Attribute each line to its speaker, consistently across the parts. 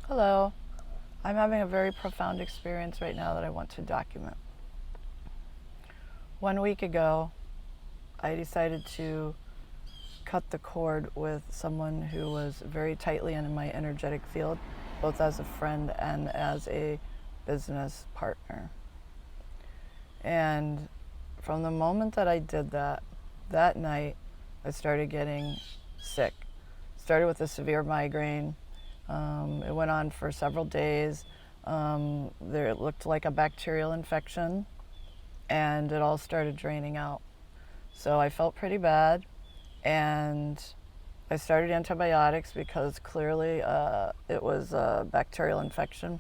Speaker 1: Hello. I'm having a very profound experience right now that I want to document. 1 week ago, I decided to cut the cord with someone who was very tightly in my energetic field, both as a friend and as a business partner. And from the moment that I did that, that night, I started getting sick. Started with a severe migraine. It went on for several days. It looked like a bacterial infection, and it all started draining out. So I felt pretty bad, and I started antibiotics because clearly it was a bacterial infection.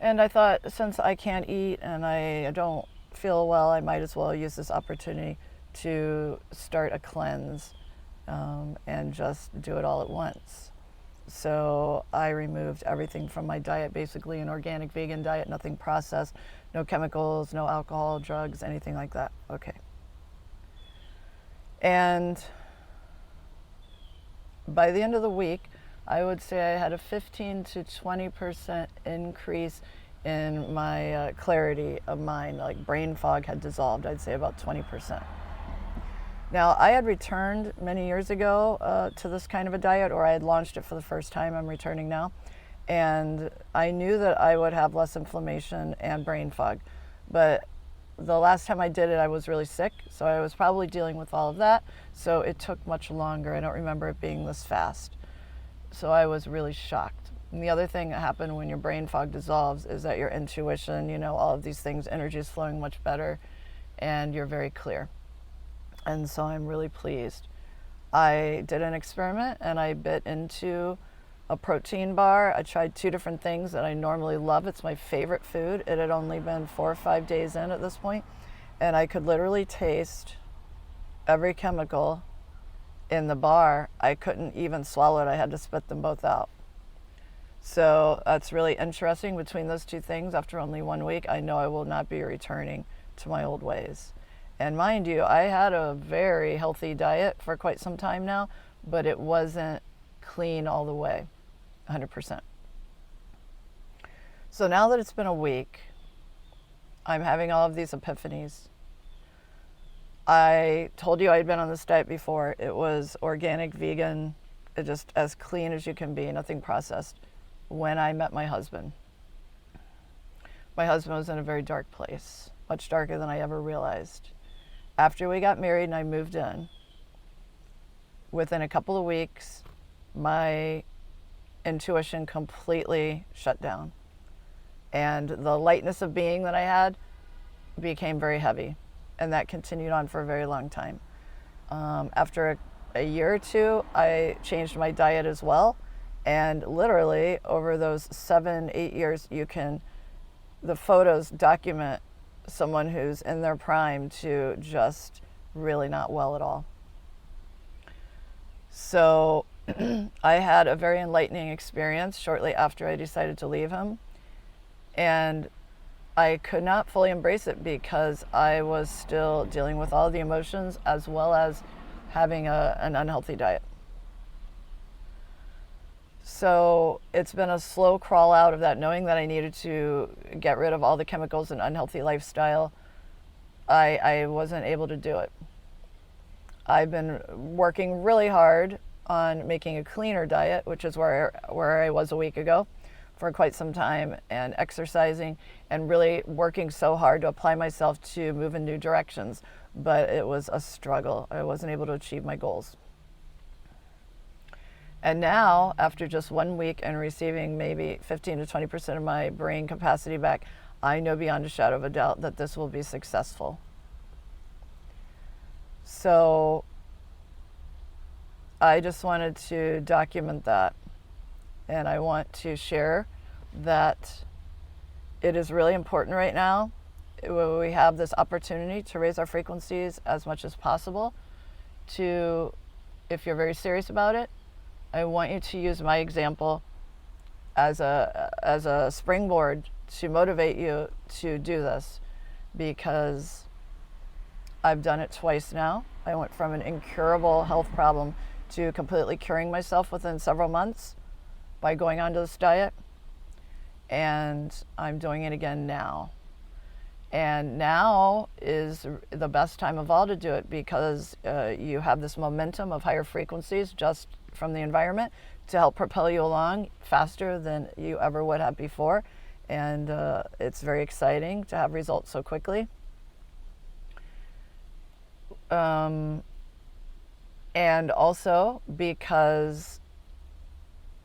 Speaker 1: And I thought, since I can't eat and I don't feel well, I might as well use this opportunity to start a cleanse and just do it all at once. So I removed everything from my diet, basically an organic vegan diet, nothing processed, no chemicals, no alcohol, drugs, anything like that. Okay. And by the end of the week, I would say I had a 15 to 20% increase in my clarity of mind, like brain fog had dissolved, I'd say about 20%. Now, I had returned many years ago to this kind of a diet, or I had launched it for the first time. I'm returning now. And I knew that I would have less inflammation and brain fog. But the last time I did it, I was really sick. So I was probably dealing with all of that. So it took much longer. I don't remember it being this fast. So I was really shocked. And the other thing that happened when your brain fog dissolves is that your intuition, all of these things, energy is flowing much better, and you're very clear. And so I'm really pleased. I did an experiment and I bit into a protein bar. I tried 2 different things that I normally love. It's my favorite food. It had only been 4 or 5 days in at this point, and I could literally taste every chemical in the bar. I couldn't even swallow it. I had to spit them both out. So that's really interesting. Between those 2 things, after only 1 week, I know I will not be returning to my old ways. And mind you, I had a very healthy diet for quite some time now, but it wasn't clean all the way, 100%. So now that it's been a week, I'm having all of these epiphanies. I told you I had been on this diet before. It was organic, vegan, just as clean as you can be, nothing processed. When I met my husband was in a very dark place, much darker than I ever realized. After we got married and I moved in, within a couple of weeks, my intuition completely shut down. And the lightness of being that I had became very heavy. And that continued on for a very long time. After a year or 2, I changed my diet as well. And literally, over those 7-8 years, the photos document someone who's in their prime to just really not well at all. So I had a very enlightening experience shortly after I decided to leave him. And I could not fully embrace it because I was still dealing with all the emotions as well as having an unhealthy diet. So it's been a slow crawl out of that, knowing that I needed to get rid of all the chemicals and unhealthy lifestyle. I wasn't able to do it. I've been working really hard on making a cleaner diet, which is where I was a week ago, for quite some time, and exercising and really working so hard to apply myself to move in new directions. But it was a struggle. I wasn't able to achieve my goals. And now, after just 1 week and receiving maybe 15 to 20% of my brain capacity back, I know beyond a shadow of a doubt that this will be successful. So I just wanted to document that. And I want to share that it is really important right now. We have this opportunity to raise our frequencies as much as possible. If you're very serious about it, I want you to use my example as a springboard to motivate you to do this, because I've done it twice now. I went from an incurable health problem to completely curing myself within several months. by going onto this diet, and I'm doing it again now. And now is the best time of all to do it, because you have this momentum of higher frequencies just from the environment to help propel you along faster than you ever would have before. And it's very exciting to have results so quickly. And also because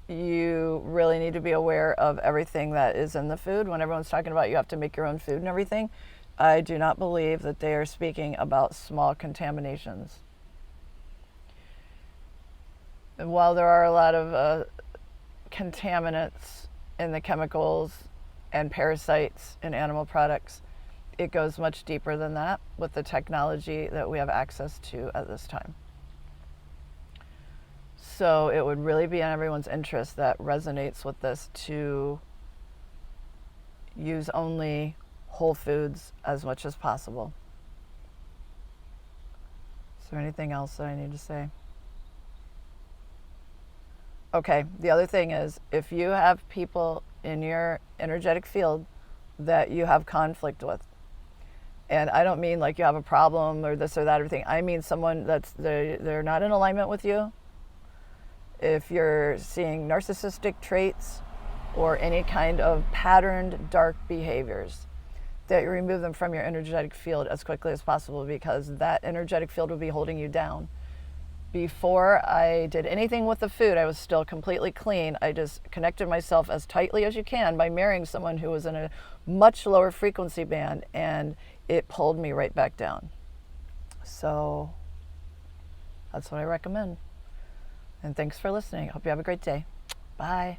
Speaker 1: you really need to be aware of everything that is in the food. When everyone's talking about you have to make your own food and everything, I do not believe that they are speaking about small contaminations. And while there are a lot of contaminants in the chemicals and parasites in animal products, it goes much deeper than that with the technology that we have access to at this time. So it would really be in everyone's interest that resonates with this to use only whole foods as much as possible. Is there anything else that I need to say? Okay, the other thing is, if you have people in your energetic field that you have conflict with, and I don't mean like you have a problem or this or that or everything, I mean someone they're not in alignment with you. If you're seeing narcissistic traits or any kind of patterned dark behaviors, that you remove them from your energetic field as quickly as possible, because that energetic field will be holding you down. Before I did anything with the food, I was still completely clean. I just connected myself as tightly as you can by marrying someone who was in a much lower frequency band, and it pulled me right back down. So that's what I recommend. And thanks for listening. I hope you have a great day. Bye.